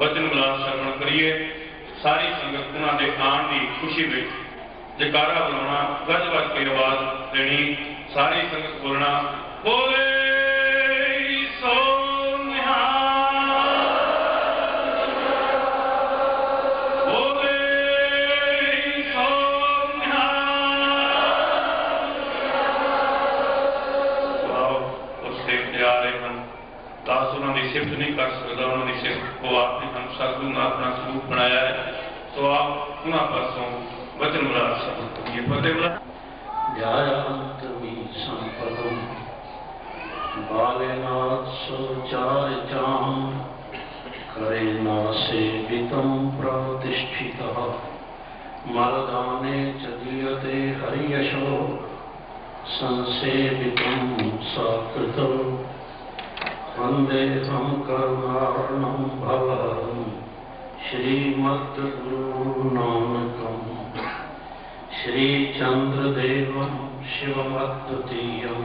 वचन बुला श्रवण करिए। सारी संगत उन्होंने आने की खुशी में जयकारा बुलाना, गज बज के आवाज देनी, सारी संगत बोलना बोले सो सिफत नहीं कर सकता, उन्होंने सिफत को आपने हम सतगुरु ने अपना स्वरूप बनाया है। तो आप उन्होंने पासों वचन बुला सकते हैं। फतेह बुला संपदम बालेनाथ सोचार जाम करे नासे वितम प्रतिष्ठितः मलदाने चदीयते हरियशो संसेवितम सकृतो वंदेहं करुणार्णं भवहरं श्रीमद्गुरु नानकं श्रीचंद्रदेवं शिवमद्वितीयं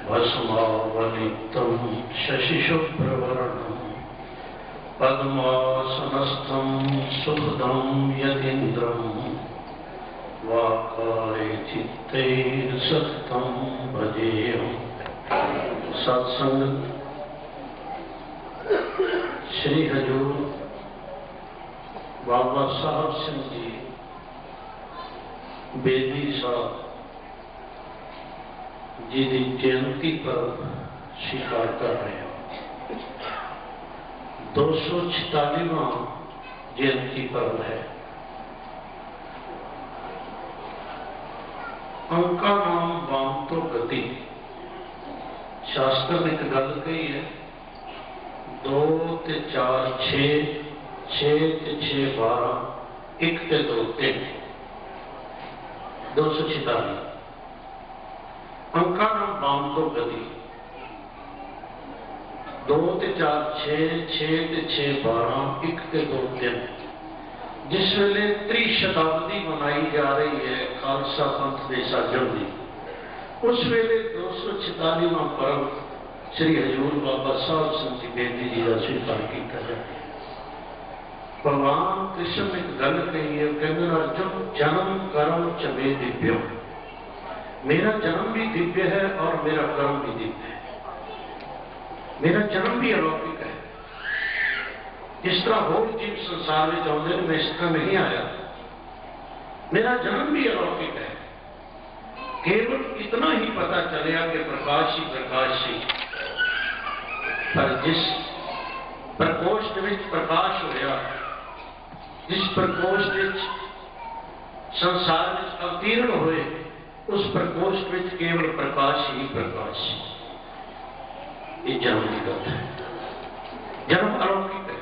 भस्मावलितं शशिशुभ्रवर्णं पद्मासनस्थं सुखदं यतीन्द्रं वाकारे चित्ते सततं भजेयम्। सत्संग श्री हजूर बाबा साहब सिंह जी बेदी साहब जी की जयंती पर स्वीकार कर रहे हैं। 246वां जयंती पर्व है। अंका नाम वाम तो गति। शास्त्र ने एक गल कही है, 2 ते 4 6, 6 ते 6 12, 1 ते 2 3, 246। अंका नाम बाम तो गति। 2 ते 4 6, 6 ते 6 12, 1 ते 2 3। जिस वेले त्रिशताब्दी मनाई जा रही है खालसा पंथ के साजन की, उस वेले 246वां पर्व श्री हजूर बाबा साहब सिंह जी बेदी जी का स्वीकार किया जाए। भगवान कृष्ण ने एक गल कही है, कहते अर्जुन जन्म कर्म चबे दिव्यो। मेरा जन्म भी दिव्य है और मेरा कर्म भी दिव्य है। मेरा जन्म भी अलौकिक है। जिस तरह होर जीव संसार में आते हैं, मैं इस तरह नहीं आया। मेरा जन्म भी अलौकिक है। केवल इतना ही पता चलिया कि प्रकाश ही प्रकाश ही, पर जिस प्रकोष्ठ में प्रकाश होया, जिस प्रकोष्ठ में संसार में अवतीर्ण हुए, उस प्रकोष्ठ में केवल प्रकाश ही प्रकाश। ये जन्म की बात है। जन्म अलौकिक है।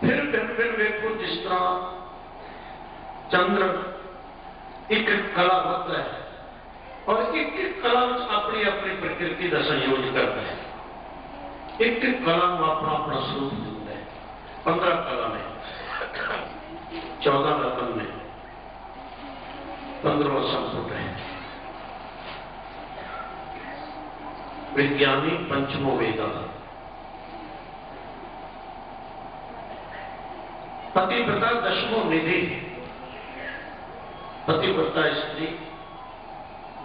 फिर देखो जिस तरह चंद्र एक कलावत है और एक कला अपनी अपनी प्रकृति का संयोज करता है। एक कला अपना अपना स्वरूप दिता है। 15 कला ने, 14 रत्न ने, 15वां संपुट है। विज्ञानी पंचमो वेदा, पतिव्रता 10वां निधि। पतिव्रता स्त्री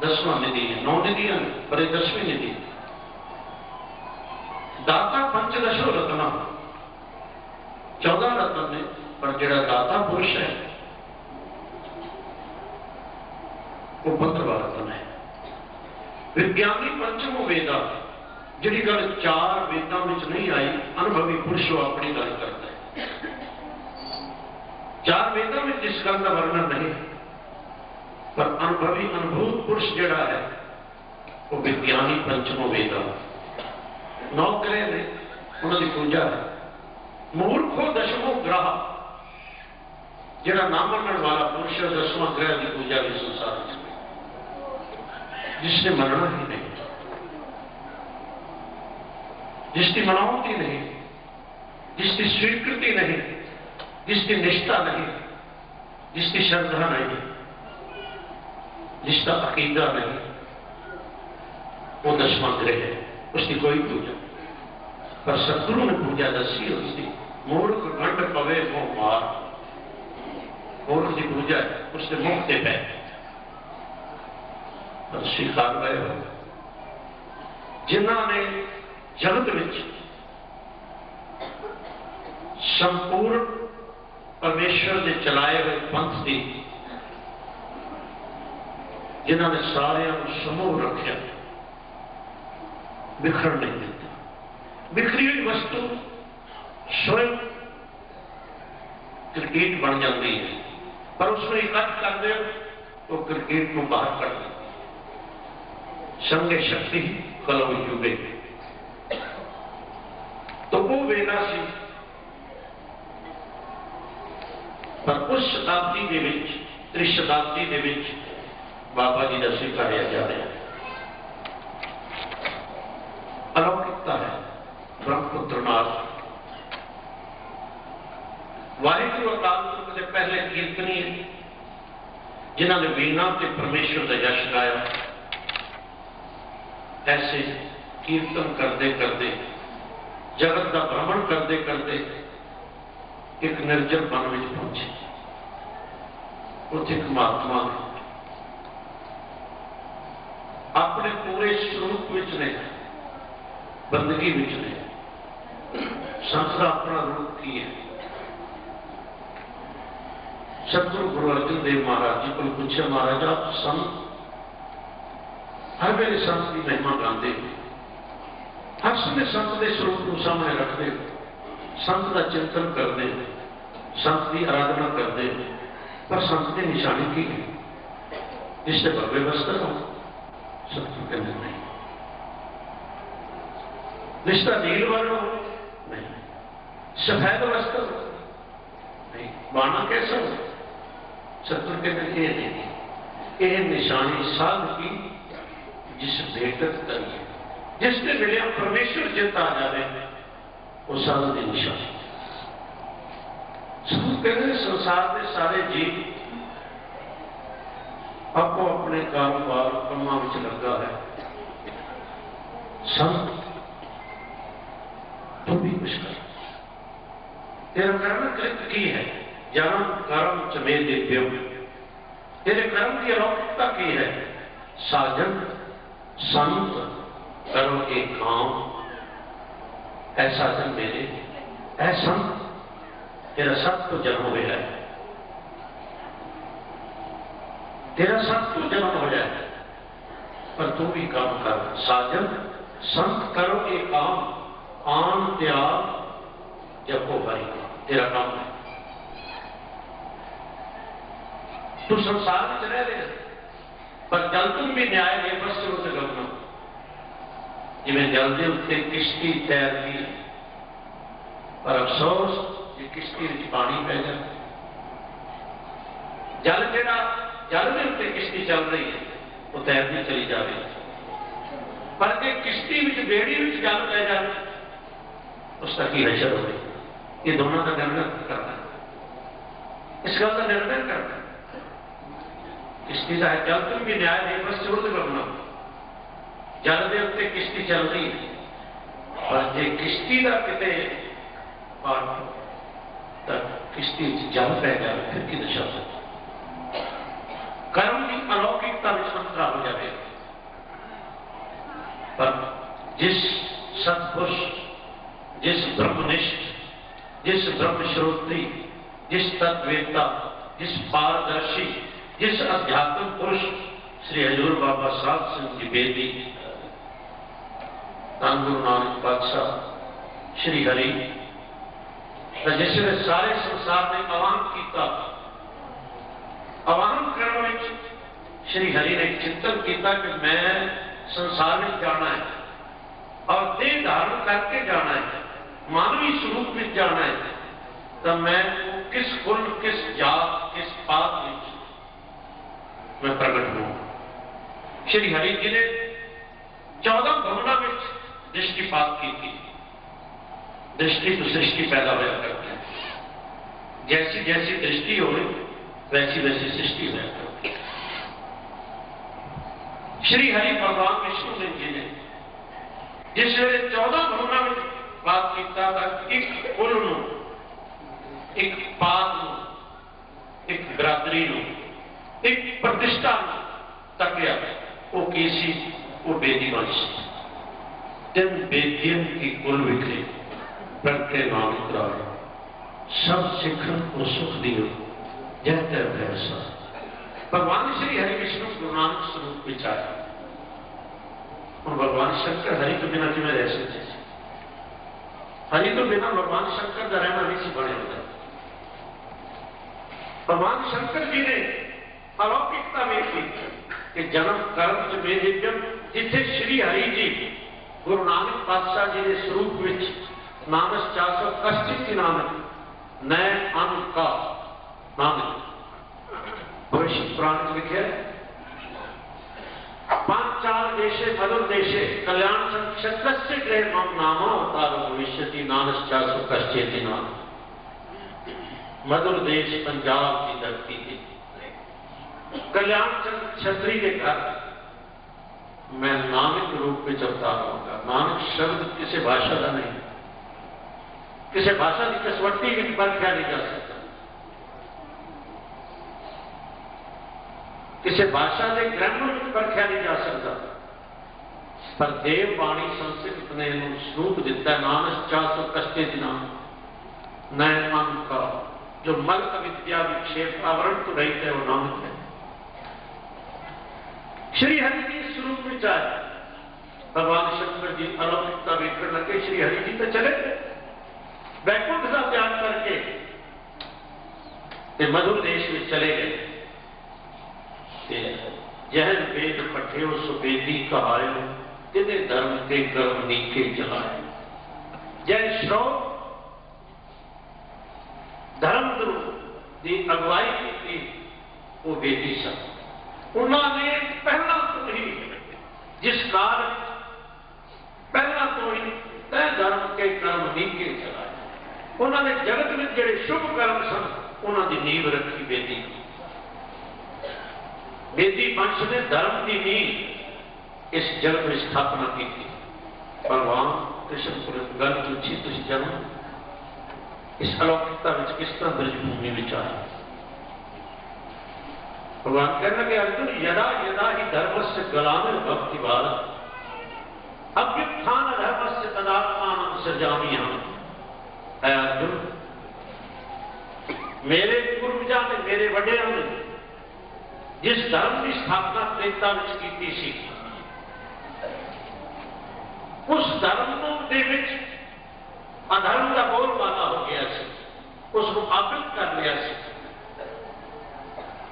10वां निधि है। 9 निधियां पर 10वीं निधि। दाता पंचदशो रत्न, 14 रत्न ने, पर जो दाता पुरुष है वो 15वां रत्न है। विज्ञानी पंचमो वेदा, जी गल 4 वेदों में नहीं आई, अनुभवी पुरुष अपनी गल करता है। 4 वेदों में जिस गल का वर्णन नहीं, पर अनुभवी अनुभूत पुरुष जड़ा है वो विज्ञानी पंचमो वेदा। 9 ग्रह ने, उन्होंने पूजा है। मूर्खो 10वां ग्रह, जड़ा ना मनने वाला पुरुष 10वां ग्रह की पूजा भी संसार में, जिसने मनना ही नहीं, जिसकी मनावती नहीं, जिसकी स्वीकृति नहीं, जिसकी निष्ठा नहीं, जिसकी श्रद्धा नहीं, जिसका अकीदा नहीं, वो 10वां ग्रह है। उसकी कोई पूजा। पर सतगुरु ने पूजा दसी उसकी, मूर्ख गंड पवे वो मार, मूर्ख की पूजा है उसके मुख से पै पर स्वीकार गए हो जिन्होंने जगत में संपूर्ण परमेश्वर के चलाए हुए पंथ की जिन्होंने सारे समूह रखा, बिखर नहीं देता। बिखरी हुई वस्तु स्वयं क्रिकेट बन जाती है, पर उसमें इकट्ठ कर दे तो क्रिकेट को बाहर कर दे। संगे शक्ति कलो युगे, तो वो वेला सी, पर उस शताब्दी के विच, त्रिशताब्दी के विच बाबा जी का स्वीकारिया जा रहा है। अलौकिकता है ब्रह्मपुत्र नाथ वाहिगुरु अकाल पुरख के पहले कीर्तनी जिन्होंने वीणा के परमेश्वर का यश गाया। ऐसे कीर्तन करते करते जगत का भ्रमण करते करते एक निर्जन वन में पहुंचे। उत्थे एक महात्मा अपने पूरे स्वरूप विच ने, बंदगी विच ने, संत का अपना रूप की है। सतगुरु गुरु अर्जन देव महाराज जी को पूछा, महाराज आप संत हर वेले संत की महिमा गाते हो, हर समय संत के स्वरूप को सामने रखते हो, संत का चिंतन करते हो, संत की आराधना करते हो, पर संत की निशानी की है? इससे भव्य वस्त्र हो, सतगुरु कहते नहीं। निष्ठा नील वर्ण हो, नहीं। सफेद वस्त्र हो, नहीं। बाणा कैसा हो, सतगुरु कहते ये नहीं। यह निशानी साध की जिस भेटत करिए, जिसने मिले परमेश्वर जित आ जाए, वो साधु की निशानी। सतगुरु कहते संसार के सारे जीव आपको अपने कारोबार कामों में लगा है, संत तुम भी कुछ कर। तेरा कर्म कृत की है, जन्म कर्म चमे दिव्यम, तेरे कर्म की अलौकिकता की है। साजन संत करो एक काम, ऐसा जन मेरे ऐसा तेरा सब तो जन्म हो जाए, तेरा सब तो जन्म हो जाए, पर तू भी काम कर। साजन संत करो एक काम, आन त्याग जपो हरि, तेरा काम है। तू संसार में रह रहे, पर जल तुम भी न्याय नहीं बस से करना। जिमें जल के उत्ते किश्ती तैरती, पर अफसोस ये किश्ती में पानी पै जाए। जल जेड़ा जल के उत्ते किश्ती चल रही है, वो तैरती चली जा रही है, पर जो किश्ती में बेड़ी में जल पै जाए, उसका की हशर हो गई। ये दोनों का निर्णय करना है, इस गल का निर्णय करना है। किश्ती का है जल तुम भी न्याय नहीं बस से करना। जल के उत्ते किश्ती चल रही है, पर जे किश्ती का किते किश्ती जल पै जाए, फिर की दशा हो। कर्म की अलौकिकता में संतरा हो जाए, पर जिस सत्पुरुष, जिस ब्रह्मनिष्ठ, जिस ब्रह्मश्रोत्री, जिस तत्वेता, जिस पारदर्शी, जिस अध्यात्म पुरुष श्री हजूर बाबा साहब सिंह जी बेदी, धन गुरु नानक पातशाह, श्री हरि, जिसने सारे संसार ने आह्वान किया, आह्वान करने में श्री हरि ने चिंतन किया कि मैं संसार में जाना है और देह धारण करके जाना है, मानवी स्वरूप में जाना है, तो मैं किस कुल, किस जात, किस पात में मैं प्रकट हूं। श्री हरि जी ने 14 भवनों में दृष्टिपात की थी। दृष्टि तो सृष्टि पैदा होया करती है, जैसी जैसी दृष्टि हो वैसी वैसी सृष्टि होया करती है। श्री हरि भगवान विष्णु जी ने जिस वे 14 भवनों में बात एक पात, एक बरादरी, एक प्रतिष्ठा तकिया, वो केसी, वो बेदी वंश। तिन बेदियन की कुल विखरे प्रगटे नानक राय, सब सिखन को सुख दियो जय तय भैसा। भगवान श्री हरि विष्णु गुरु नानक स्वरूप विचार। और भगवान शंकर हरि के बिना किमें रह सकते? हरि तो बिना भगवान शंकर का रहना नहीं सी बने होता। भगवान शंकर जी ने अलौकिकता देखी कि जन्म कर्म च बेदिव्यम, जिथे श्री हरि जी गुरु नानक पातशाह जी के स्वरूप में नानक 400 कष्ट की नानक नए अन का नानक भविष्य पुराण लिखे पांचाल देशे मधुर देशे कल्याण क्षत्रस्य गृह मम नामो अवतारो भविष्यति नानक 400 कष्टेति नाम। मधुर देश पंजाब की धरती के कल्याण चंद क्षत्रिय के घर मैं नानक रूप में अवतार होगा। नानक शब्द किसी भाषा का नहीं, किसी भाषा की कसवट्टी की परखा नहीं जा सकता, किसी भाषा के ग्रंथों की परखा नहीं जा सकता। पर देव बाणी संस्कृत ने स्वरूप दिता नानक 400 कष्टे नाम नए मन का, जो मल विद्या विक्षेप आवरण तो रहित है वो नानक है। श्री हरि जी स्वरूप में चाहे भगवान शंकर जी अलौकिकता वेखण लगे। श्री हरि जी तो चले वैकुंठ का त्याग करके ते मधुर देश में चले गए। जहन वेद पठियो सुबेदी कहायो, तिने धर्म के कर्म नीके चलाए। जय श्रोव धर्म गुरु की अगुवाई की वो बेदी सब उन्होंने पहला तो ही जिस काल पहला तो ही तय धर्म के कर्म नीके चलाए। उन्होंने जगत में जो शुभ कर्म सन उन्होंने नींव रखी बेदी। बेदी वंश ने धर्म की नींव इस जगत में स्थापना की थी। भगवान कृष्ण को गल पूछी तुझ जन्म इस अलौकिकता में किस तरह ब्रजभूमि विचार। भगवान कहने लगे अर्जुन यदा यदा ही धर्म से गलामिर भक्ति बाल अभ्युत्थान धर्म से तदात्मान सृजामी हम। अर्जुन मेरे पूर्वजा ने मेरे वडेरों ने जिस धर्म की स्थापना त्रेता में की सी उस धर्म के अधर्म का बोलबाला हो गया सी, उसको आवृत कर लिया सी।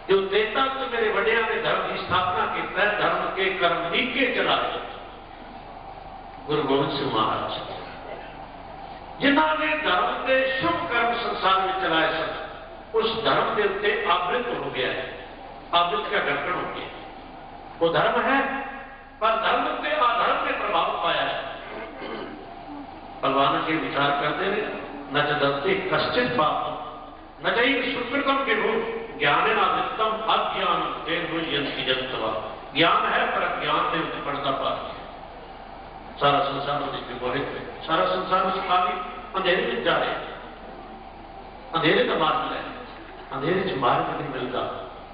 जो त्रेता में मेरे वडिया ने धर्म की स्थापना की तय धर्म के कर्म नीके चलाए। गुरु गोविंद सिंह महाराज जिन्होंने धर्म के शुभ कर्म संसार में चलाए सब उस धर्म के उत्ते आवृत हो गया है। आवृत का ढक्कन हो गया, वो धर्म है पर धर्म के अधर्म में प्रभाव पाया है। भगवान के विचार करते हुए न चलते कश्चित पाप न चाहिए सुकृतम के रूप ज्ञान नावितम अज्ञान जनतवा। ज्ञान है पर ज्ञान ने पड़ता पा सारा संसार विमोहित है। सारा संसार उस खाली अंधेरे में जा रहे, अंधेरे का मार्ग है, अंधेरे से मार्ग नहीं मिलता,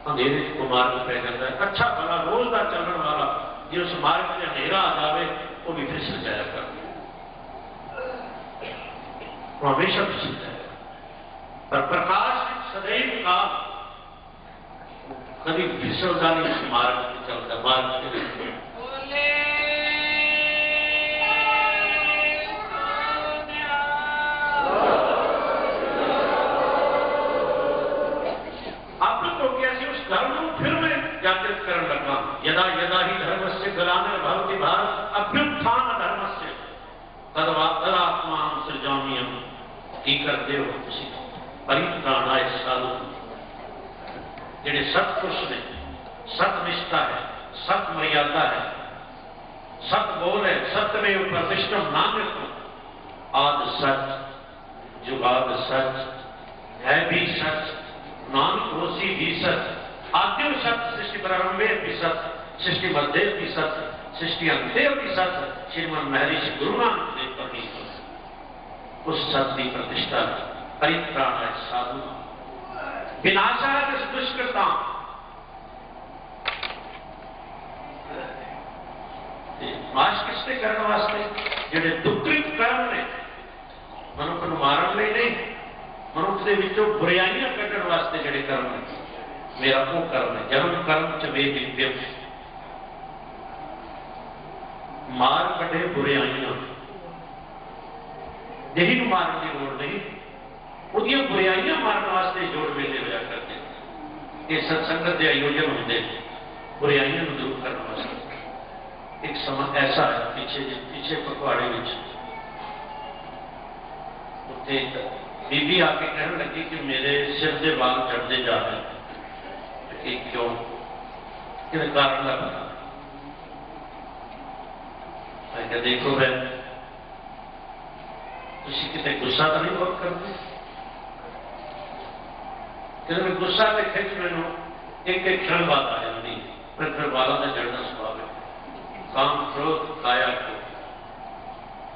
अंधेरे को मार्ग पे जाता है। अच्छा भला रोज का चलने वाला जो उस मार्ग में अंधेरा आ जाए वो भी फिसल जाया कर, वो हमेशा फिसल जाए। पर प्रकाश सदैव का कभी फिसलता नहीं, उस मार्ग पे चलता मार्ग पे यदा यदा ही धर्म से गलाने भवति भारत अभ्युत्थान धर्म से तदात्मा सृजामी की करते हो तुसी परित्राणाय साधु। जेडे सत्पुरुष ने सतनिष्ठा है, सत मर्यादा है, सत बोल है, सत्य में प्रतिष्ठम नाम आद सच जुगाद सच है भी सच नानक होसी भी सच आद्य सत्य सृष्टि प्रारंभे भी सत्य सृष्टि मध्य भी सत्य सृष्टि अंत्य भी सत्य श्रीमन महर्षि गुरु नानक देव पर उस सत्य की प्रतिष्ठा परित्राणाय साधु विनाशाय दुष्कृता। नाश किसने करने वास्ते? जिहड़े दुकृत कर्म ने, मनुख नूं मारन लई नहीं, मनुख दे विचों बुराइयां कढण वास्ते जिहड़े कर्म ने, मेरा वो कर्म है। जन्म कर्म च वे दिव्य, मार कढे बुराइयां, देही नूं मारन की लोड़ नहीं, उहदियां बुराइयां मारन वास्ते जोड़ मेले होया करते। ये सत्संगत के आयोजन होंगे बुराइयां नूं दूर करने वास्ते। एक समा ऐसा है पीछे पखवाड़े में उत्थे बीबी आके कहने लगी कि मेरे सिर के बाल चढ़ते जा रहे हैं। कि क्यों? कि कारण का पता। मैं क्या देखो बहन, तुम कितने गुस्सा तो नहीं बहुत करते? कि गुस्सा के खिंच मैनू एक क्षण बाद आ जाती, फिर बालों का चढ़ना स्वभाव है। काम क्रोध काया को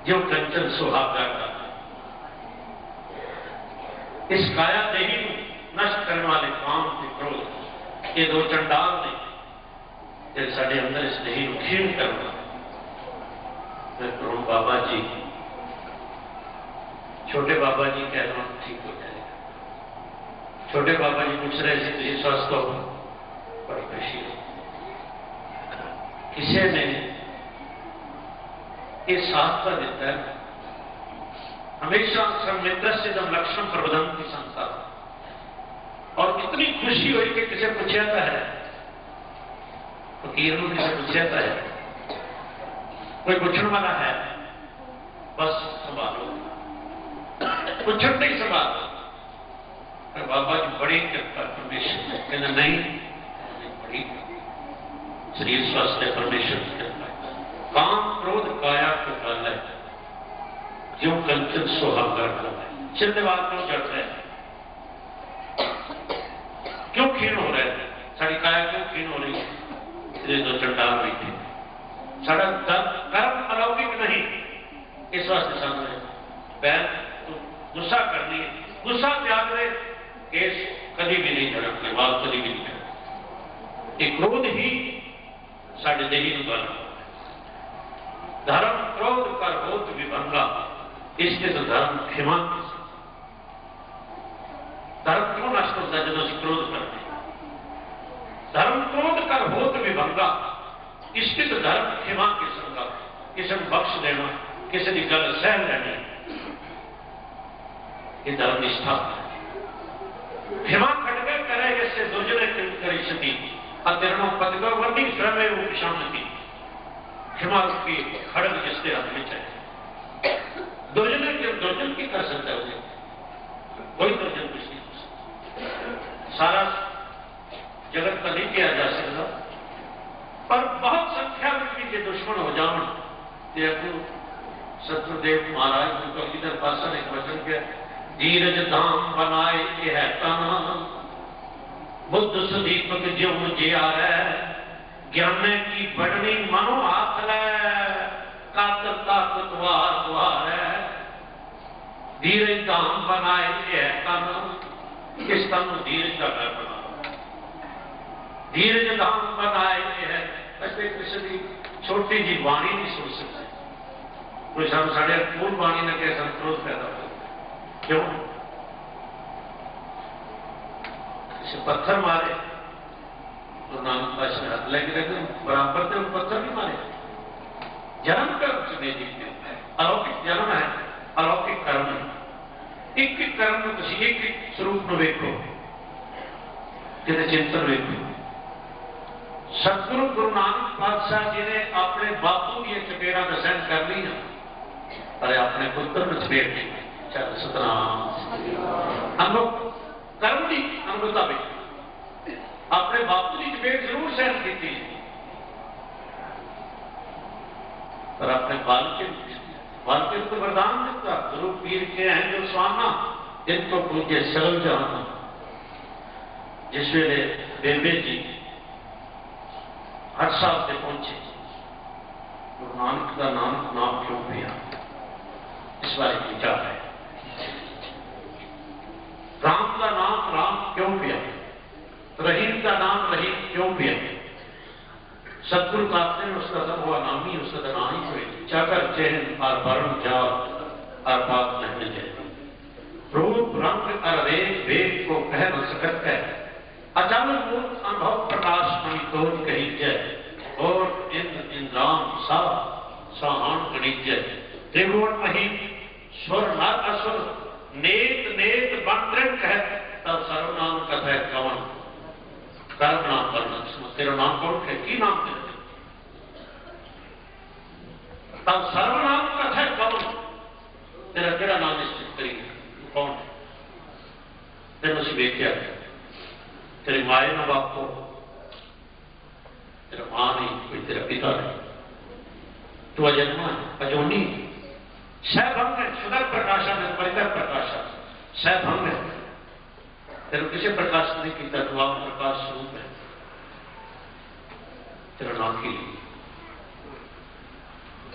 जो कंचन सुहागा का, इस काया देही नष्ट करने वाले काम के क्रोध, ये दो चंडाल ने जो साढ़े अंदर इस देही को क्षीण करना। मैं कहूं बाबा जी, छोटे बाबा जी कह रहा हूं ठीक हो जाएगा। छोटे बाबा जी पूछ रहे थे तुझे स्वस्थ हो? बड़ी खुशी है। किसी ने ये शास्त्र दिता है, हमेशा संमित्र से जब लक्षण प्रबंधन की संस्था, और इतनी खुशी हुई कि किसी पूछा था है, फकीर ने किसी पूछा था है, कोई पूछने वाला है, बस संभालो, पूछन नहीं संभालो। बाबा जी बड़ी कृपा परमेश्वर, कहना नहीं बड़ी शरीर स्वस्थ है परमेश्वर की कृपा। काम क्रोध काया को काल है, जो कंचन सुहागा है। चिंतवाद क्यों चढ़ रहे हैं? क्यों क्षीण हो रहे हैं? साड़ी काया क्यों क्षीण हो रही है? इसलिए दो चंडाल बैठे। साड़ा कर्म अलौकिक नहीं, इस वास्ते सामने बैन तो गुस्सा करनी है, गुस्सा त्याग रहे, केस कभी भी नहीं झड़कने, बात कभी भी नहीं झड़कने। ये क्रोध ही साढ़े देही को बना। धर्म क्रोध कर होत विभंगा, इसके तो धर्म क्षमा। धर्म क्यों नष्ट होता है? जब क्रोध करते हैं। धर्म क्रोध कर होत विभंगा, इसके तो धर्म क्षमा की संगा। किसी को बख्श देना, किसी की गल सह लेनी, ये धर्म निष्ठा है। क्षमा खड़गे करे जैसे दुर्जने करी सती, अतिरणों पदगा वर्णी श्रमे रूप शांति। क्षमा की खड़ग जिसके हाथ में चाहिए। दुर्जन की कर सकता है, कोई दुर्जन कुछ नहीं कर सकता। सारा जगत का नहीं किया जा सकता, पर बहुत संख्या में भी दुश्मन हो जाओ। सतगुरुदेव महाराज उनको इधर पासन एक वचन के, धीरज धाम बनाए ये है तना, बुद्ध सुदीपक जो मुझे आ रहा, ज्ञान की बढ़नी मनो हाथ है, कातर ताकतवार द्वार है। धीरज धाम बनाए ये है तना, इस तन धीरज का घर बना। धीरज धाम बनाए ये है, ऐसे किसी की छोटी जी वाणी नहीं सुन सकते। कोई साढ़े पूर्ण वाणी ने कह संक्रोध पैदा हो, क्यों? किसी पत्थर मारे तो नानक पातशाह हाथ लेके रहते, बराबर थे पत्थर भी मारे। जन्म कर्म चुने जीते, अलौकिक जन्म है, अलौकिक कर्म है। एक एक कर्म में तुम एक एक स्वरूप में वेखो, कितने चिंतन वेखो। सतगुरु गुरु नानक पातशाह जी ने अपने बापू की चपेड़ा का सहन कर ली ना, पर अपने पुत्र में चपेट नहीं। चल सतनाम अनुभव कर्म की अनुभवता भी अपने बापू की चपेट जरूर सहन की थी, पर अपने बालके को वरदान देता। गुरु पीर के हैं जो स्वाना, जिनको पूजे सरल जहां। जिस वेले बेबे जी 8 साल से पहुंचे, गुरु नानक का नाम क्यों पिया, इस बारे में विचार है। सतगुरु कहते हैं उसका सब हुआ नामी उसका ना ही कोई चाकर चेहन और वर्ण जात और बात नहीं जाए रूप रंग और वेग वेग को कह न सकत है अचानक मूर्त अनुभव प्रकाश मणि तोज कही जय और इंद्राम सा साहान गणिजय त्रिभुवन मही स्वर नर असुर नेत नेत बंद्रण कह तब सर्वनाम कथा कवन कर्म नाम पर तेरा नाम कौन है की नाम तेरा तब सर्वनाम कथा कवन तेरा केड़ा नाम निश्चित करी कौन तेन उसी वेख्या तेरे माए ना बाप को तेरा मां नहीं कोई तेरा पिता नहीं तू अजन्मा है अजोनी सहभंग है सुदर प्रकाशा में परिकर प्रकाशा सहभंग है तेरे किसी प्रकाश नहीं किया तू आप प्रकाश स्वरूप है तेरा नाम की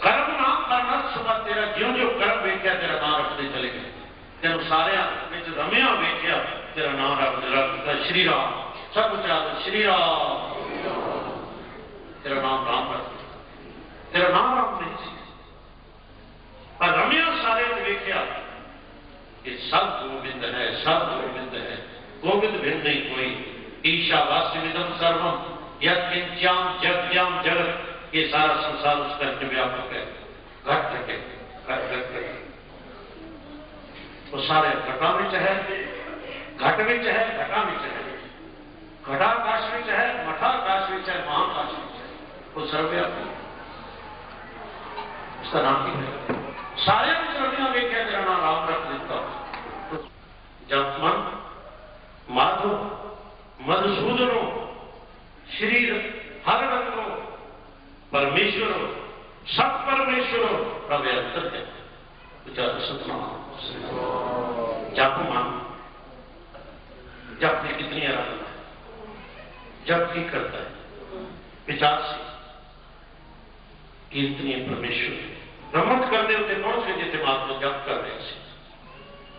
कर्म नाम करना सुबह तेरा ज्यों ज्यों कर्म वेख्या तेरा नाम रखते चले गए तेन सारे रमिया वेख्या तेरा नाम रखता श्री राम सब चाहते श्री राम तेरा नाम राम रख तेरा नाम राम नहीं और रमिया सारे वेख्या कि सब गोविंद है सब गोविंद है गोविंद भिन्न नहीं कोई ईशावास्यमिदं सर्वम यत्किंच्याम जगत्याम जगत ये सारा संसार उसका व्यापक है घट के घट वो सारे घटा में है घट में है घटा में है घटाकाश में है मठाकाश में है महाकाश में है वो सर्वव्यापी उसका नाम ही है सारे रमिया वेख्या तेरा नाम राम रख देता तो जब मन माधो मधुसूदनो श्री हर रत्नो परमेश्वर सब परमेश्वर प्रभु अंतर है सतनाम जप मन जप में कितनी आराधना है जप की करता है विचार से कीर्तनीय परमेश्वर रमत करने होते कौन से जिते महात्मा जप कर रहे थे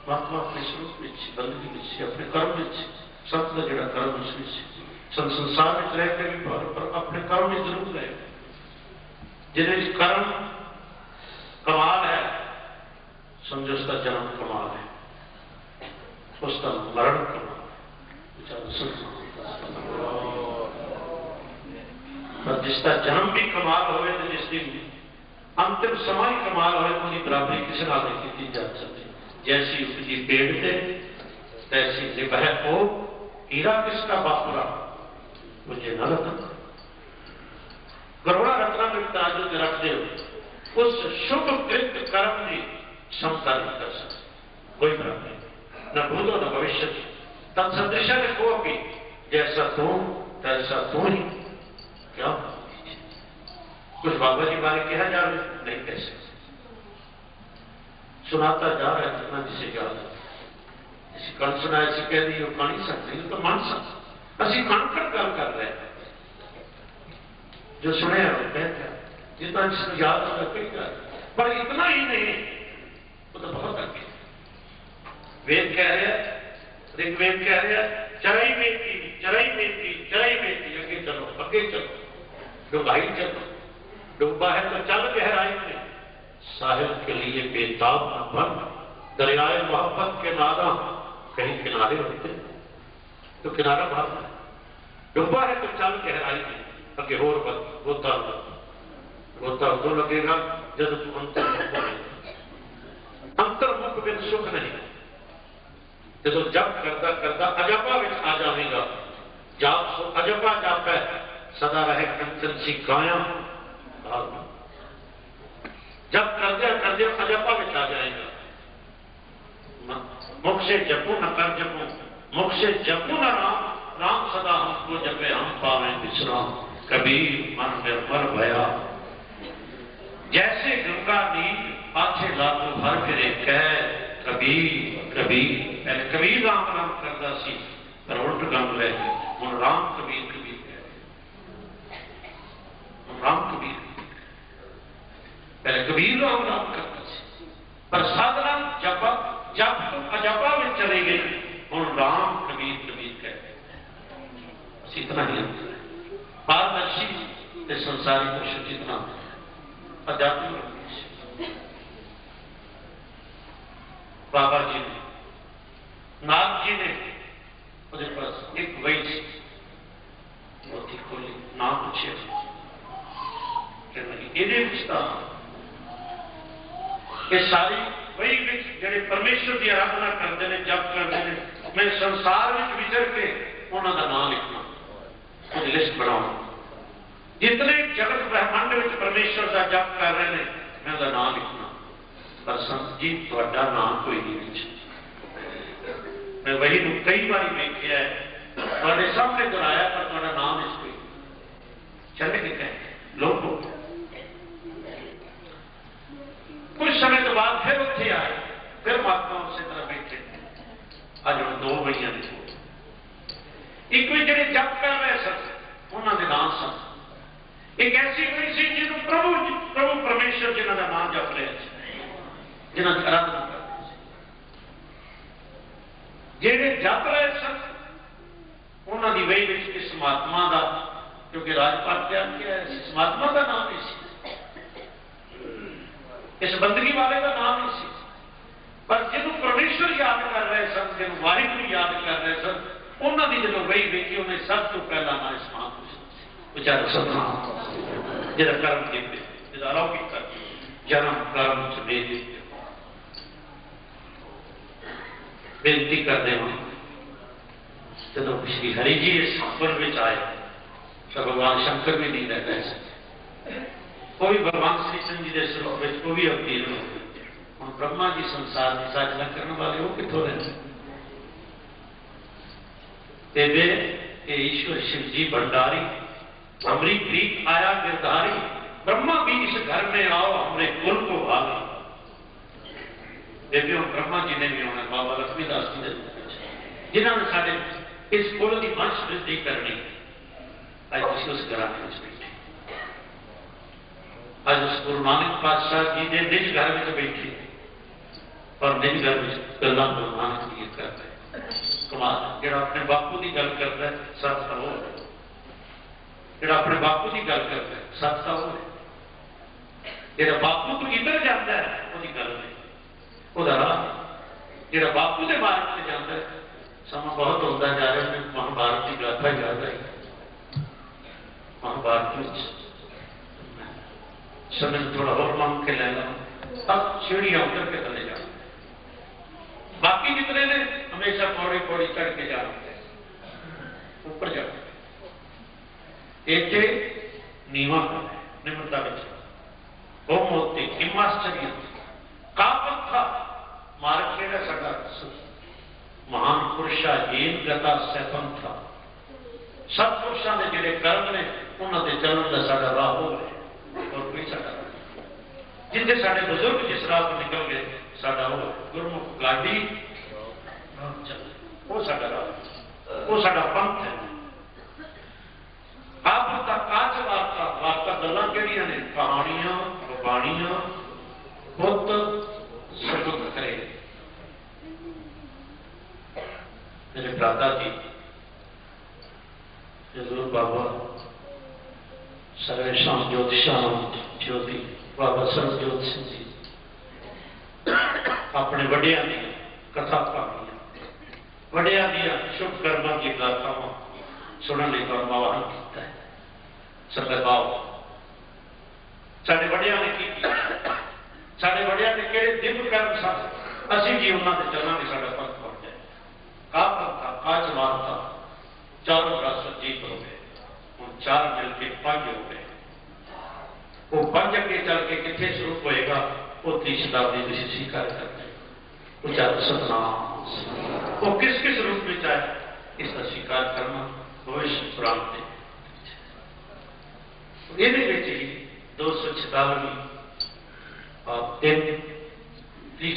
महात्मा अपने स्वरूप में बंदगी में अपने कर्म में संत का जड़ा कर्म उसमें संसार में रह के भी पर अपने कर्म में जरूर रहे जिन्हें कर्म कमाल है समझो उसका जन्म कमाल है उसका मरण कमाल है जिसका जन्म भी कमाल हो तो जिसकी अंतिम समय कमाल हो उनकी बराबरी किसी नाल नहीं की जा सकती जैसी उसकी पेड़ थे तैसी निभह हो हीरा किसका बापुरा मुझे न रतन करोड़ा रत्ना में ताजुद रख दे उस शुभ कृत कर्म की क्षमता नहीं कर सकते कोई भ्रम नहीं न भूतो न भविष्य तत्सदृश को भी जैसा तू तैसा तू ही क्या कुछ बाबा जी बारे कहा जा रहे नहीं कह सकते सुनाता जा रहा है जितना जिसे याद है जिसे कल सुनाया इसे कह दी वो कह नहीं सकते तो मान सकते असि मानकर गल कर रहे हैं जो सुने वो कहते हैं जितना जिसको याद होगा कई जा पर इतना ही नहीं वो तो बहुत आगे वेद कह रहे हैं ऋग्वेद कह रहे हैं चराई बेटी चराई बेटी चराई बेटी आगे चलो डुबाई चलो डूबा है तो चल गहराई में साहिल के लिए बेताब न बन दरियाए मोहब्बत के नादा कहीं किनारे होते तो किनारा भाग डूबा है तो चल गहराई में अगे होर गोता गोता उदो लगेगा जब तू अंतर्मुख बिन सुख नहीं जो जब करता करता अजपा में आ जाएगा जाप सो अजपा जाप है सदा रहे कंचन सी काया जब कर दे अजपा में आ जाएगा मुख से जपू न कर जपू मुख से जपू न राम राम सदा हमको जपे हम पावे विश्राम कबीर मन में मर भया जैसे गंगा नींद पाछे लागू भर फिरे कह कबीर कबीर पहले कबीर राम राम करता सी पर उल्ट गम रह गए हूं राम कबीर कबीर कह राम कबीर पहले कबीर राम राम करता सी पर साधना जप जब तुम अजपा में चले गए हूं राम कबीर कबीर कह इतना ही पारदर्शी संसारी पशु जितना अध्यात्मिक बाबा जी ने, नाग जी ने ਉਹਦੇ पास एक वही मोती खोली, ना पूछे कि नहीं ये सारी वही ਜਿਹੜੇ परमेश्वर की आराधना करते हैं, जप करते हैं, मैं संसार में विचर के उन्हों का नाम लिखना, उसकी लिस्ट बनाऊँ, जितने जगत ब्रह्मांड में परमेश्वर का जप कर रहे हैं मैं उसका नाम लिखना, पर संत जी ਤੁਹਾਡਾ नाम कोई नहीं लिखा। मैं वही कई बार देखा है, ਤੁਹਾਡੇ सामने दोहराया, पर ਤੁਹਾਡਾ नाम इस कोई चल के कहे लोगों। कुछ समय के बाद फिर उत्थे आए, फिर महात्मा उसी तरह बैठे। अज हम दो बड़ियां ने, एक भी जो जप कर रहे सन उन्होंने नाम सन, एक ऐसी बड़ी सी जिन्होंने प्रभु परमेश्वर जिन्हों का नाम जप रहे, जिन्हों की आराधना करते जेडे जप रहे सन, उन्होंने वही इस महात्मा का, क्योंकि राजपाट क्या इस महात्मा का नाम नहीं सी, इस बंदगी वाले का नाम नहीं सी, पर जिन्हों परमेश्वर याद कर रहे सन, जिन्हों वाहिगुरू याद कर रहे सन, उन्होंने जो वही देखी उन्हें सब तो पहला नाम इस महापुरुष बेचारा सतनाम जिहदा कर्म कीते, जिहदा अलौकिक कर जन्म कर्म समेत बेनती करते हैं। जब श्री हरि जी इस वन में आए तो भगवान शंकर भी नहीं रह गए, कोई भगवान श्री चंद जी के स्वरूप में कोई भी अवतीर्ण हो। हम ब्रह्मा जी संसार की साधना करने वाले वो कितों रहते, तेरे ईश्वर शिव जी भंडारी, हमरी प्रीत आया गिरधारी, ब्रह्मा भी इस घर में आओ हमरे कुल को भागा। देवी ब्रह्मा जी ने भी होना, बाबा लक्ष्मीदास जी ने, जिन्होंने साढ़े इस कुल की वंश वृद्धि करनी, आज उस घर में बैठे, आज उस गुरु नानक पातशाह जी ने निज घर में बैठे और निज घर में गल्लां गुरु नानक जी कर रहे। कमाल, जो अपने बापू की गल करता है सच तो हो, जो अपने बापू की गल करता है सच तो हो, जो बापू तो इधर जाता है उसकी गल नहीं, जो बापू के मार्ग से जाता है। समा बहुत होता जा रहा है, महाभारत की गाथा याद आई, महाभारत में समय थोड़ा और मांग के लेना, तब सीढ़ियां उतर के चले जाओ, बाकी जितने ने हमेशा पौड़ी पौड़ी चढ़ के जाओ, ऊपर जाओ, इतने नीवा निम्रता बच्चा वो मोती हिमाश्चर्य का पत्था मार्ग केड़ा साडा महान पुरुषा हेन गता सैफन था। सतपुरुषों के जोड़े कर्म ने उन्होंने चलन का साडा राह हो गए, और कोई साडा जितने साडे बुजुर्ग जिस राह पर निकल गए साडा हो गुरमुख गाड़ी चले, वो साडा राह, वो साडा पंथ है। आप काच वार्ता वार्ता गल्लां किहड़ियां ने, कहानियां बाणियां बुत सतुक करे। मेरे भ्राता जी हजूर बाबा सर्वेशाम ज्योतिषाम ज्योति बाबा सर्वजोत सिंह जी अपने वड्डियां दी कथा कहानियां, वड्डियां दी शुभ कर्मां की गाथावां सुनने का आह्वान किया है। सदकाओ साडे वड्डियां ने की किया, साडे वड्डियां ने किहड़े दिव्य कर्म सन, असीं जी उन्हां दे चलांगे साडा पंथ बन जाए। का पंथा काच वार्ता चारों रास्ते जीत हो गए, हम चार मिलके पंज हो गए। वो पंज अगे चल के कितने स्वरूप होएगा वो 30 शताब्दी में स्वीकार करते हैं। उचार सतनाम वो किस किस रूप में चाहे इसका स्वीकार करना भविष्य पुराण में। ये 246 और 3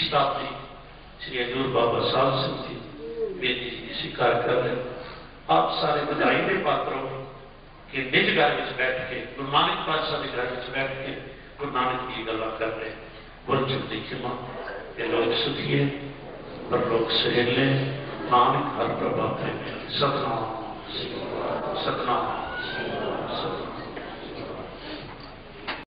शताब्दी श्री हजूर बाबा साहब सिंह जी बेदी जी स्वीकार कर रहे। आप सारे बधाई के पात्र हो कि निज घर में बैठ के गुरु नानक पातशाह के घर में बैठ के गुरु नानक की गल्लां कर रहे। गुरु जी की खिमा के लोग सुखिए पर लोग सहेले, नानक हर प्रभा प्रेम। सतनाम सतनाम।